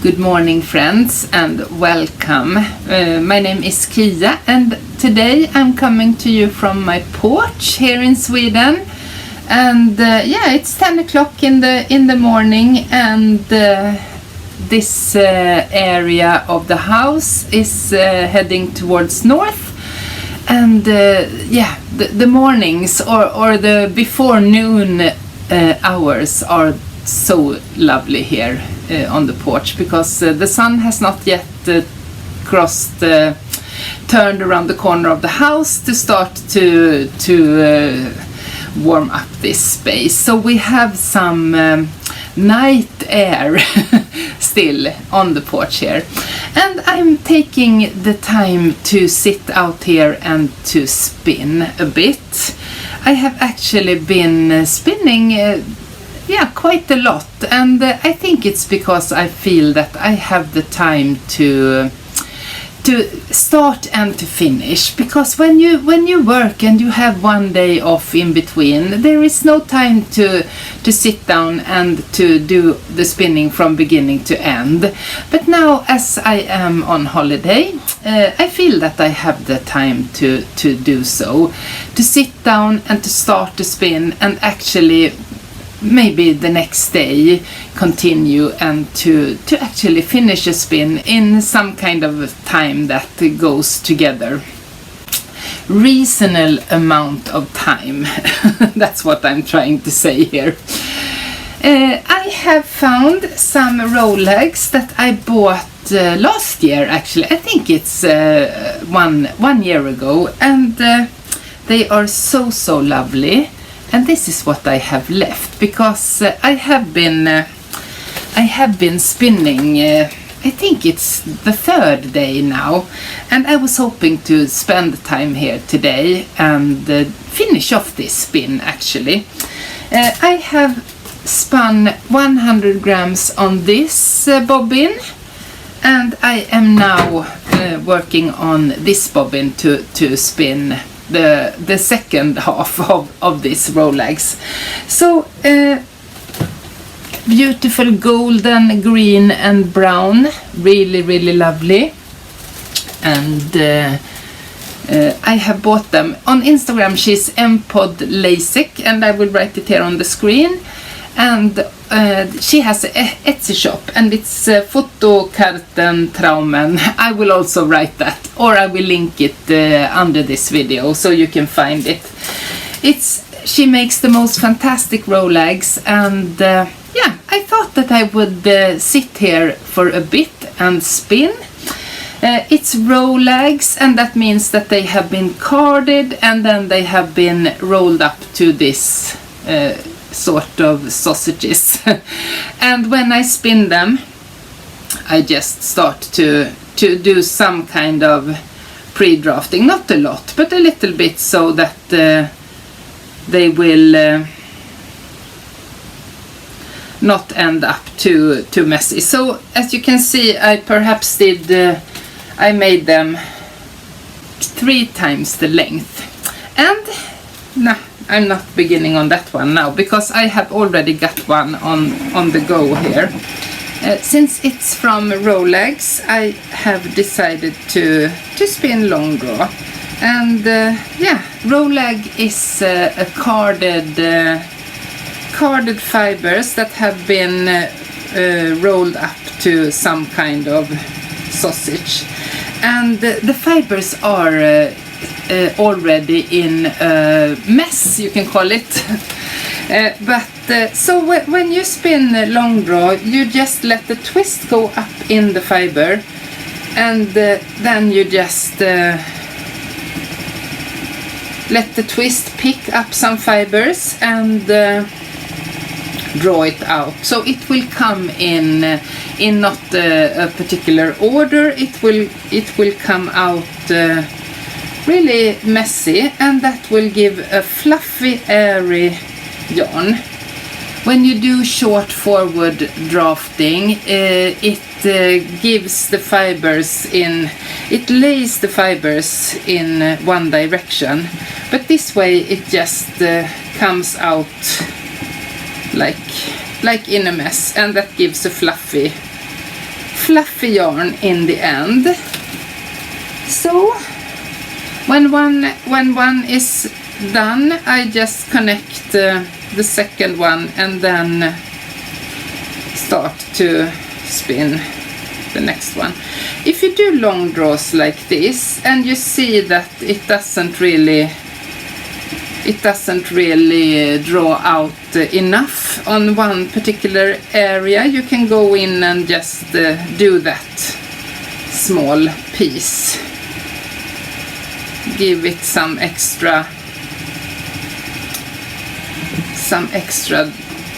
Good morning, friends, and welcome. My name is Kia, and today I'm coming to you from my porch here in Sweden. And it's 10 o'clock in the morning, and this area of the house is heading towards north. And the mornings or the before noon hours are so lovely here on the porch, because the sun has not yet turned around the corner of the house to start to warm up this space. So we have some night air still on the porch here, and I'm taking the time to sit out here and to spin a bit. I have actually been spinning quite a lot, and I think it's because I feel that I have the time to start and to finish, because when you work and you have one day off in between, there is no time to sit down and to do the spinning from beginning to end. But now, as I am on holiday, I feel that I have the time to do so, to sit down and to start to spin, and actually maybe the next day continue and to actually finish a spin in some kind of time that goes together. Reasonable amount of time. That's what I'm trying to say here. I have found some rolags that I bought last year, actually. I think it's 1 year ago, and they are so lovely. And this is what I have left, because I have been spinning, I think it's the third day now, and I was hoping to spend time here today and finish off this spin actually. I have spun 100 grams on this bobbin, and I am now working on this bobbin to spin the second half of this rolags. So beautiful golden, green and brown, really lovely. And I have bought them on Instagram. She's mpodlasik, and I will write it here on the screen. And she has an Etsy shop, and it's Fotokarten Traumen. I will also write that, or I will link it under this video so you can find it. She makes the most fantastic rolags, and I thought that I would sit here for a bit and spin. It's rolags, and that means that they have been carded and then they have been rolled up to this sort of sausages. And when I spin them, I just start to do some kind of pre-drafting, not a lot but a little bit, so that they will not end up too messy. So as you can see, I perhaps I made them 3 times the length, and I'm not beginning on that one now, because I have already got one on the go here. Since it's from rolags, I have decided to spin long draw. And rolag is a carded fibers that have been rolled up to some kind of sausage. And the fibers are already in a mess, you can call it. So when you spin long draw, you just let the twist go up in the fiber, and then you just let the twist pick up some fibers and draw it out. So it will come in not a particular order. It will come out really messy, and that will give a fluffy, airy yarn. When you do short forward drafting, it gives the fibers it lays the fibers in one direction, but this way it just comes out like in a mess, and that gives a fluffy fluffy yarn in the end. So when one is done, I just connect the second one and then start to spin the next one. If you do long draws like this and you see that it doesn't really draw out enough on one particular area, you can go in and just do that small piece. Give it some extra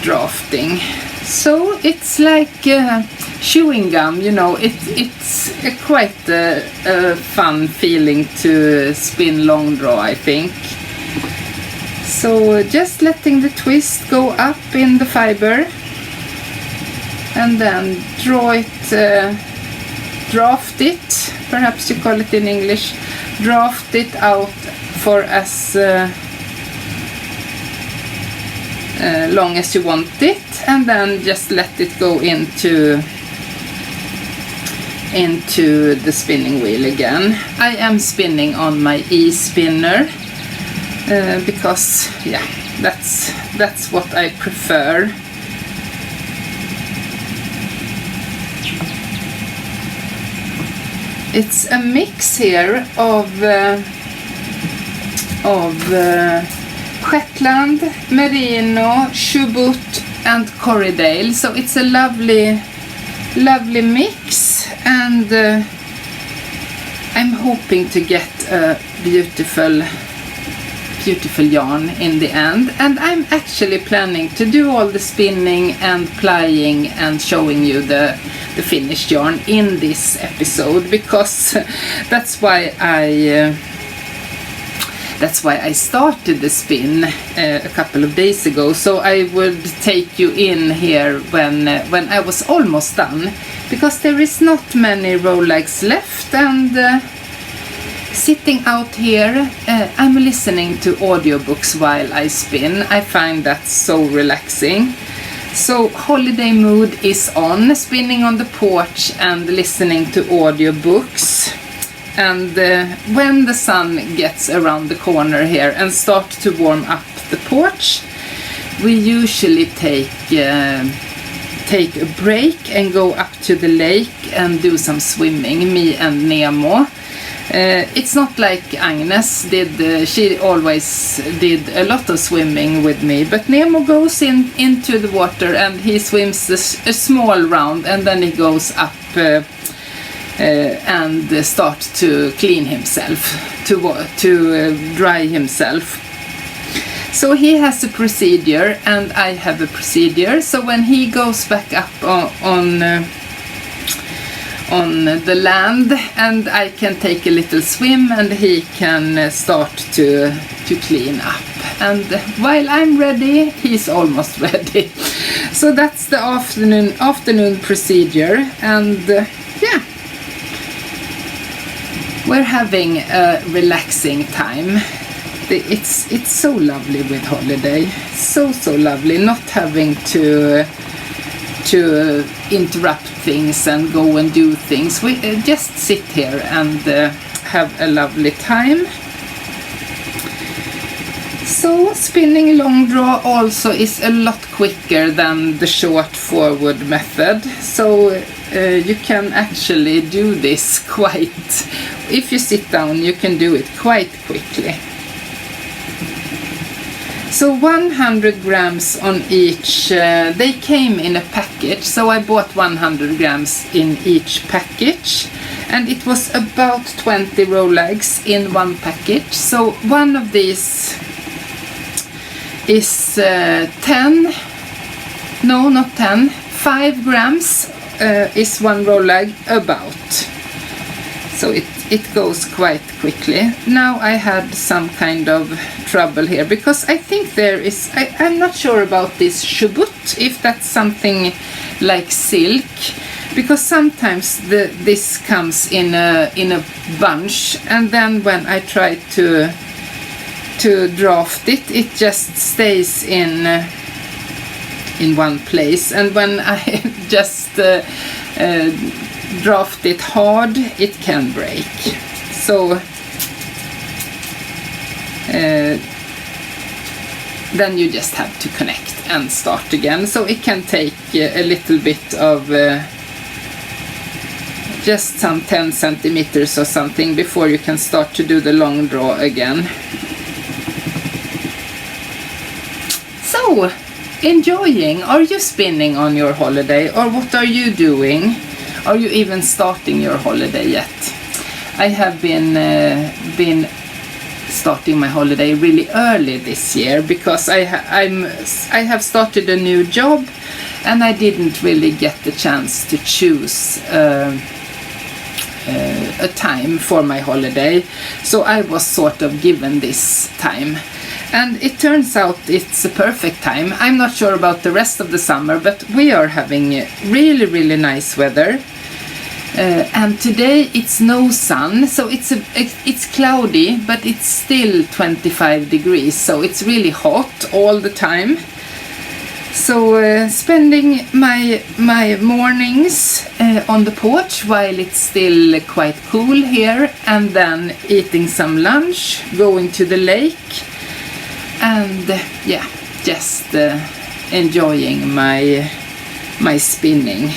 drafting. So it's like chewing gum, you know, it's quite a fun feeling to spin long draw, I think. So just letting the twist go up in the fiber and then draft it, perhaps you call it in English, draft it out for as long as you want it, and then just let it go into the spinning wheel again. I am spinning on my e-spinner because yeah, that's what I prefer. It's a mix here of Shetland, Merino, Chubut and Corriedale. So it's a lovely mix, and I'm hoping to get a beautiful yarn in the end. And I'm actually planning to do all the spinning and plying and showing you the finished yarn in this episode, because that's why I started the spin a couple of days ago, so I would take you in here when I was almost done, because there is not many rolags left, and sitting out here I'm listening to audiobooks while I spin. I find that so relaxing. So holiday mood is on, spinning on the porch and listening to audiobooks. And when the sun gets around the corner here and start to warm up the porch, we usually take a break and go up to the lake and do some swimming, me and Nemo. It's not like Agnes did, she always did a lot of swimming with me, but Nemo goes into the water and he swims a small round, and then he goes up and start to clean himself, to dry himself. So he has a procedure and I have a procedure. So when he goes back up on the land, and I can take a little swim and he can start to clean up, and while I'm ready he's almost ready. So that's the afternoon procedure, and yeah, we're having a relaxing time. It's so lovely with holiday, so lovely not having to interrupt things and go and do things. We just sit here and have a lovely time. So spinning long draw also is a lot quicker than the short forward method, so you can actually do this quite, if you sit down you can do it quite quickly. So 100 grams on each, they came in a package, so I bought 100 grams in each package, and it was about 20 rolags in one package. So one of these is 5 grams is one rolag about. So it goes quite quickly. Now I had some kind of trouble here, because I think there is, I'm not sure about this Chubut, if that's something like silk, because sometimes this comes in a bunch, and then when I try to draft it, it just stays in one place, and when I just draft it hard, it can break. So then you just have to connect and start again. So it can take a little bit of just some 10 centimeters or something before you can start to do the long draw again. So, enjoying? Are you spinning on your holiday, or what are you doing? Are you even starting your holiday yet? I have been starting my holiday really early this year because I have started a new job, and I didn't really get the chance to choose a time for my holiday, so I was sort of given this time, and it turns out it's a perfect time. I'm not sure about the rest of the summer, but we are having really nice weather. And today it's no sun, so it's cloudy, but it's still 25 degrees, so it's really hot all the time. So spending my mornings on the porch while it's still quite cool here, and then eating some lunch, going to the lake, and yeah, just enjoying my spinning.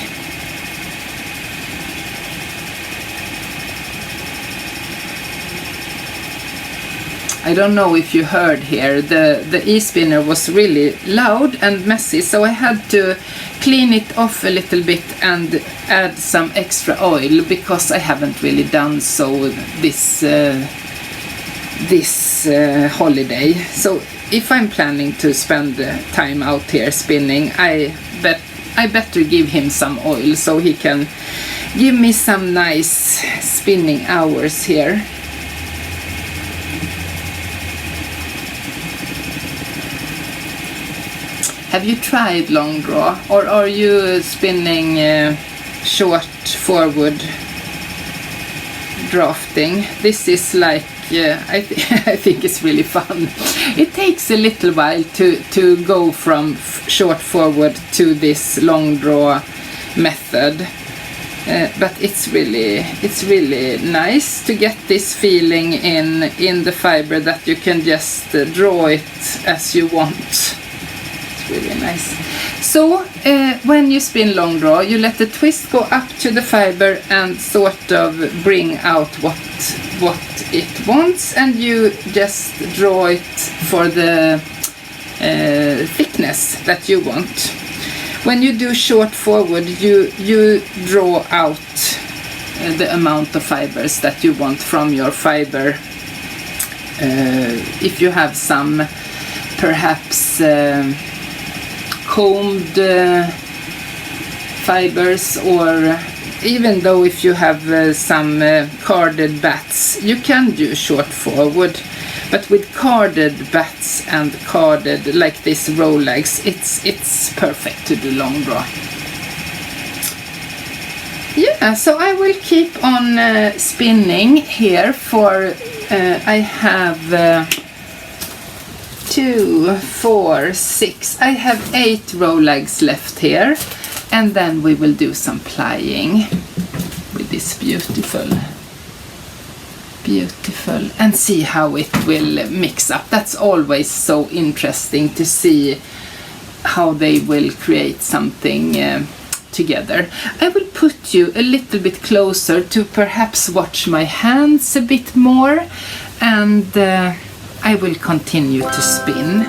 I don't know if you heard here, the e-spinner was really loud and messy, so I had to clean it off a little bit and add some extra oil, because I haven't really done so this holiday. So if I'm planning to spend time out here spinning, I better give him some oil so he can give me some nice spinning hours here. Have you tried long draw, or are you spinning short forward drafting? This is like, I think it's really fun. It takes a little while to go from short forward to this long draw method, but it's really nice to get this feeling in the fiber that you can just draw it as you want. Really nice. So when you spin long draw, you let the twist go up to the fiber and sort of bring out what it wants, and you just draw it for the thickness that you want. When you do short forward, you draw out the amount of fibers that you want from your fiber. If you have some perhaps combed fibers, or even though if you have some carded bats, you can do short forward, but with carded bats and carded like this rolags, it's perfect to do long draw. Yeah, so I will keep on spinning here for I have 2, 4, 6. I have 8 rolags left here, and then we will do some plying with this beautiful, and see how it will mix up. That's always so interesting to see how they will create something together. I will put you a little bit closer to perhaps watch my hands a bit more, and I will continue to spin.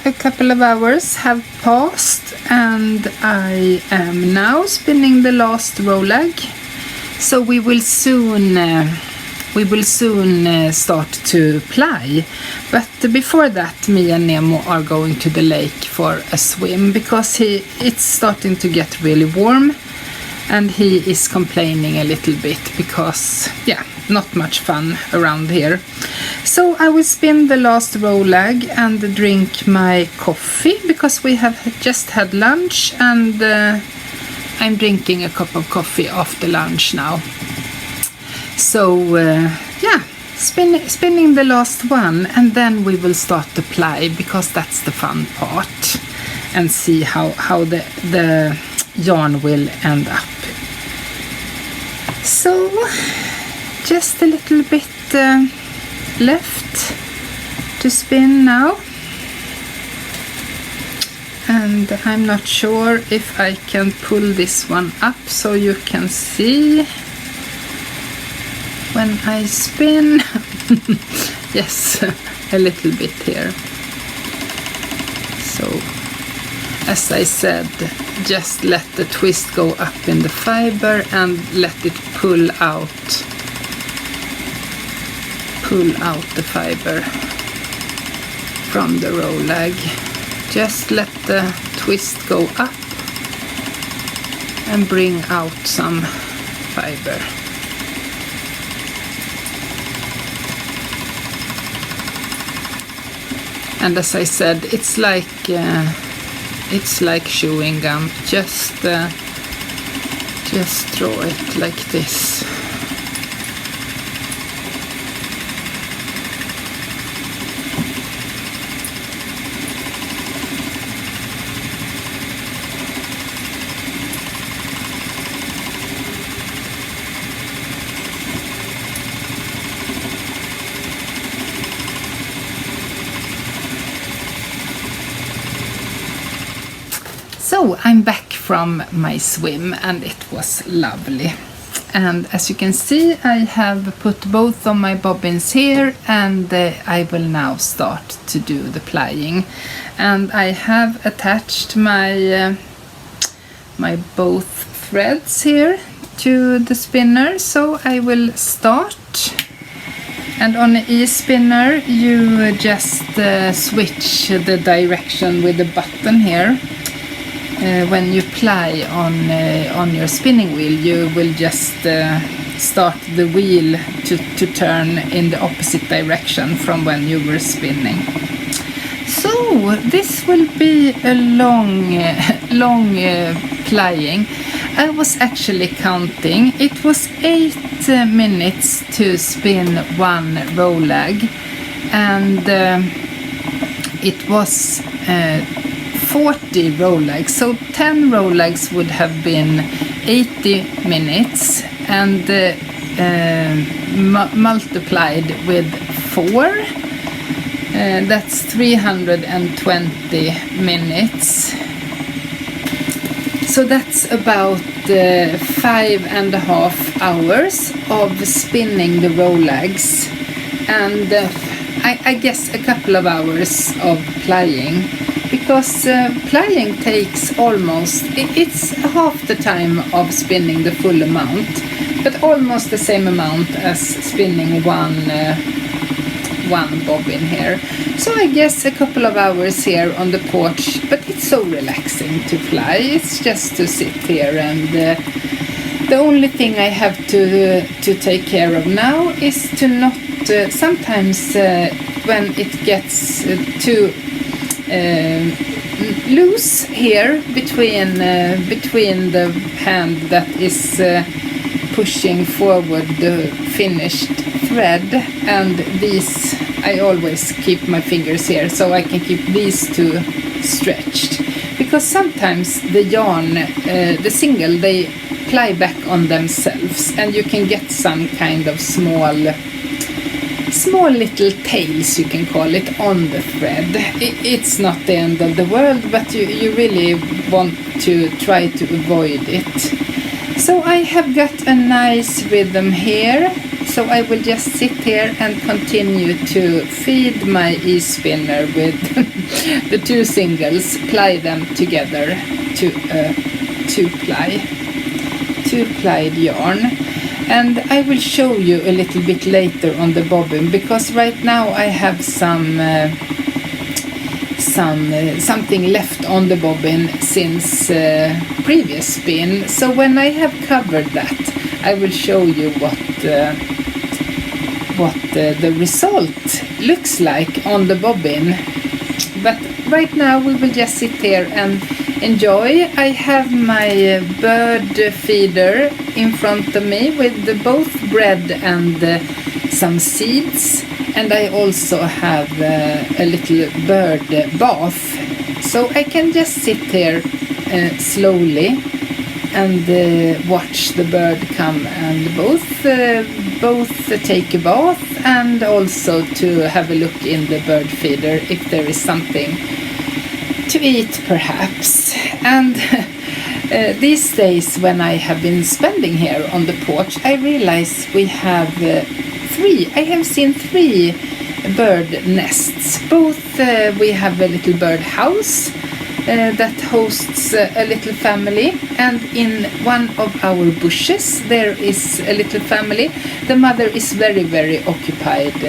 a couple of hours have passed and I am now spinning the last rolag. So we will soon start to ply. But before that, me and Nemo are going to the lake for a swim because it's starting to get really warm and he is complaining a little bit because, yeah, not much fun around here. So I will spin the last rolag and drink my coffee because we have just had lunch and I'm drinking a cup of coffee after lunch now. So yeah, spinning the last one and then we will start to ply because that's the fun part and see how the yarn will end up. So just a little bit left to spin now, and I'm not sure if I can pull this one up so you can see when I spin. Yes, a little bit here. So as I said, just let the twist go up in the fiber and let it pull out the fiber from the rolag. Just let the twist go up and bring out some fiber. And as I said, it's like chewing gum. Just draw it like this. So I'm back from my swim and it was lovely. And as you can see, I have put both of my bobbins here and I will now start to do the plying. And I have attached my both threads here to the spinner, so I will start. And on the e-spinner you just switch the direction with the button here. When you ply on your spinning wheel, you will just start the wheel to turn in the opposite direction from when you were spinning. So this will be a long plying. I was actually counting. It was 8 minutes to spin one rolag, and it was 40 rolags, so 10 rolags would have been 80 minutes, and multiplied with 4, that's 320 minutes. So that's about 5.5 hours of spinning the rolags, and I guess a couple of hours of plying. Because plying takes almost, it's half the time of spinning the full amount, but almost the same amount as spinning one bobbin here. So I guess a couple of hours here on the porch, but it's so relaxing to fly. It's just to sit here, and the only thing I have to take care of now is to not, sometimes when it gets too loose here between the hand that is pushing forward the finished thread and these, I always keep my fingers here so I can keep these two stretched, because sometimes the yarn, the single, they ply back on themselves and you can get some kind of small little tails, you can call it, on the thread. It's not the end of the world, but you really want to try to avoid it. So I have got a nice rhythm here, so I will just sit here and continue to feed my e-spinner with the two singles, ply them together to a two-plied yarn. And I will show you a little bit later on the bobbin, because right now I have something left on the bobbin since previous spin. So when I have covered that, I will show you what the result looks like on the bobbin. But right now we will just sit here and enjoy. I have my bird feeder in front of me with both bread and some seeds, and I also have a little bird bath, so I can just sit here slowly and watch the bird come and both take a bath and also to have a look in the bird feeder if there is something to eat perhaps. And these days when I have been spending here on the porch, I realize we have I have seen three bird nests. Both we have a little bird house that hosts a little family, and in one of our bushes there is a little family. The mother is very, very occupied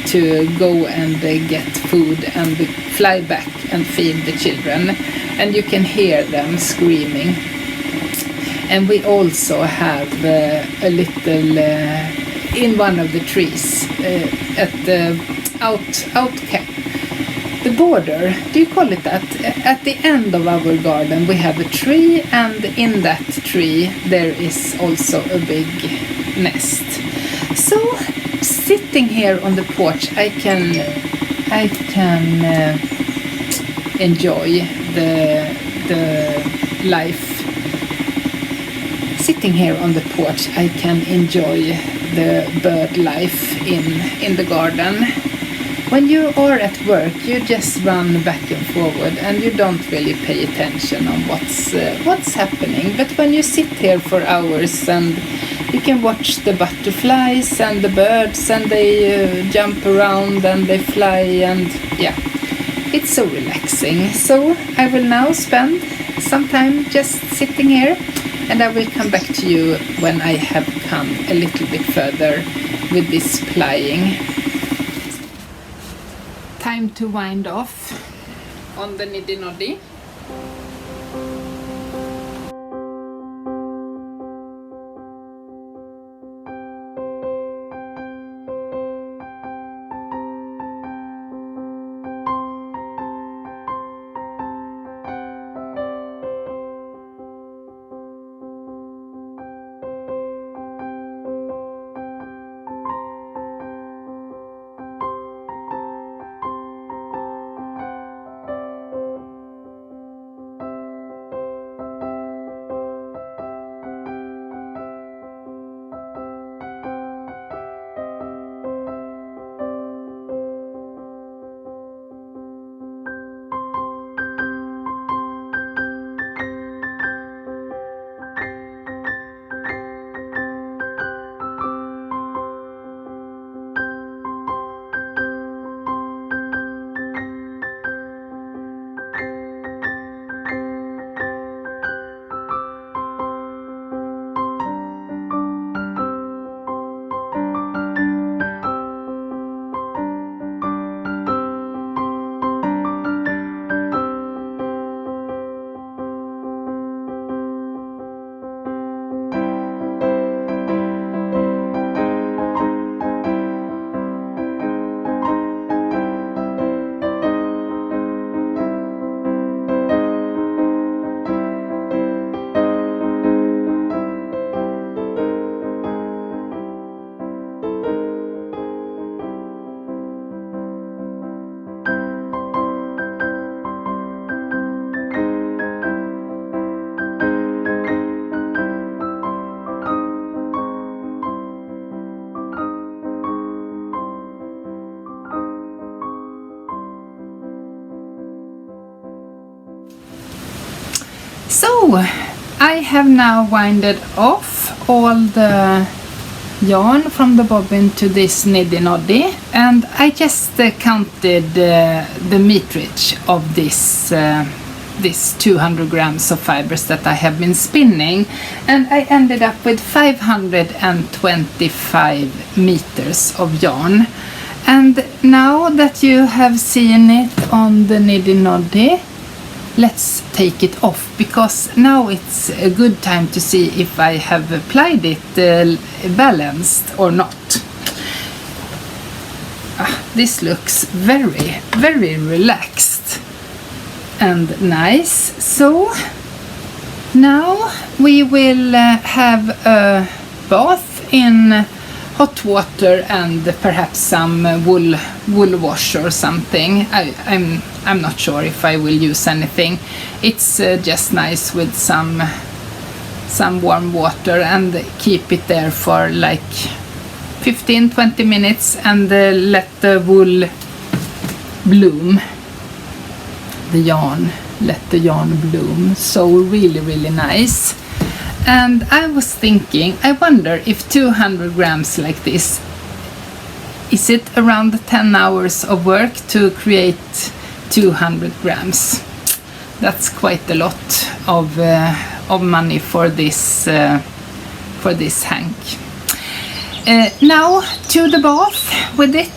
to go and get food and fly back and feed the children, and you can hear them screaming. And we also have a little in one of the trees at the the border, do you call it that? At the end of our garden we have a tree, and in that tree there is also a big nest. So sitting here on the porch, I can enjoy the life. Sitting here on the porch, I can enjoy the bird life in the garden. When you are at work, you just run back and forward and you don't really pay attention on what's happening. But when you sit here for hours and you can watch the butterflies and the birds, and they jump around and they fly, and yeah, it's so relaxing. So I will now spend some time just sitting here, and I will come back to you when I have come a little bit further with this plying. Time to wind off on the niddy noddy. So I have now winded off all the yarn from the bobbin to this niddy noddy, and I just counted the meterage of this 200 grams of fibers that I have been spinning, and I ended up with 525 meters of yarn. And now that you have seen it on the niddy noddy, let's take it off, because now it's a good time to see if I have applied it balanced or not. This looks very, very relaxed and nice. So now we will have a bath in hot water and perhaps some wool wash or something. I'm not sure if I will use anything. It's just nice with some warm water, and keep it there for like 15-20 minutes and let the wool bloom. Let the yarn bloom. So really, really nice. And I was thinking, I wonder if 200 grams like this, is it around 10 hours of work to create 200 grams? That's quite a lot of money for this hank. Now to the bath with it.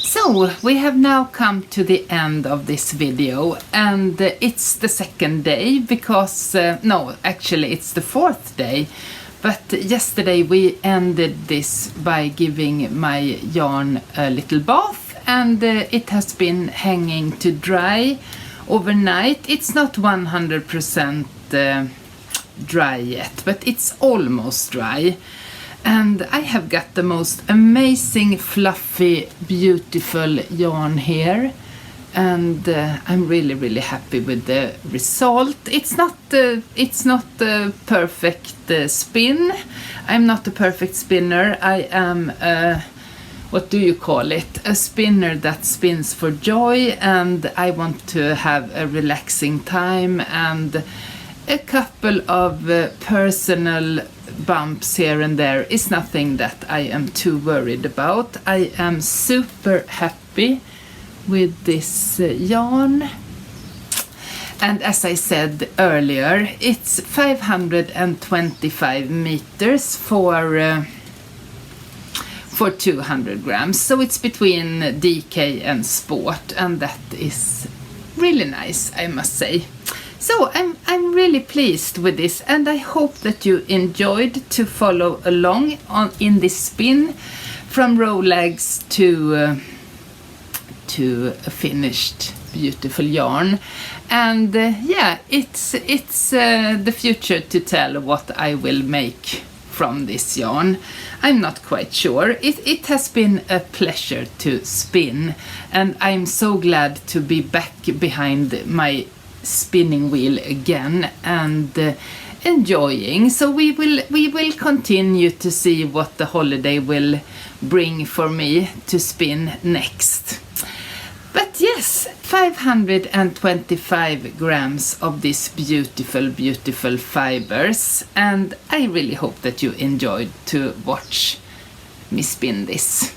So we have now come to the end of this video, and it's the second day because, no, actually it's the fourth day, but yesterday we ended this by giving my yarn a little bath, and it has been hanging to dry overnight. It's not 100% dry yet, but it's almost dry. And I have got the most amazing, fluffy, beautiful yarn here. And I'm really, really happy with the result. It's not a perfect spin. I'm not a perfect spinner. I am what do you call it? A spinner that spins for joy, and I want to have a relaxing time and a couple of personal bumps here and there is nothing that I am too worried about. I am super happy with this yarn, and as I said earlier, it's 525 meters for 200 grams, so it's between DK and Sport, and that is really nice, I must say. So I'm really pleased with this, and I hope that you enjoyed to follow along in this spin from rolags to a finished beautiful yarn. And yeah, it's the future to tell what I will make from this yarn. I'm not quite sure. It has been a pleasure to spin, and I'm so glad to be back behind my spinning wheel again and enjoying. So we will continue to see what the holiday will bring for me to spin next. But yes, 525 grams of this beautiful, beautiful fibers, and I really hope that you enjoyed to watch me spin this.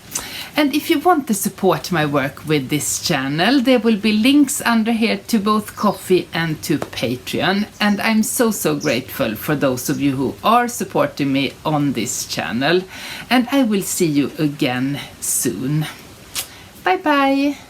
And if you want to support my work with this channel, there will be links under here to both Ko-fi and to Patreon. And I'm so grateful for those of you who are supporting me on this channel. And I will see you again soon. Bye bye!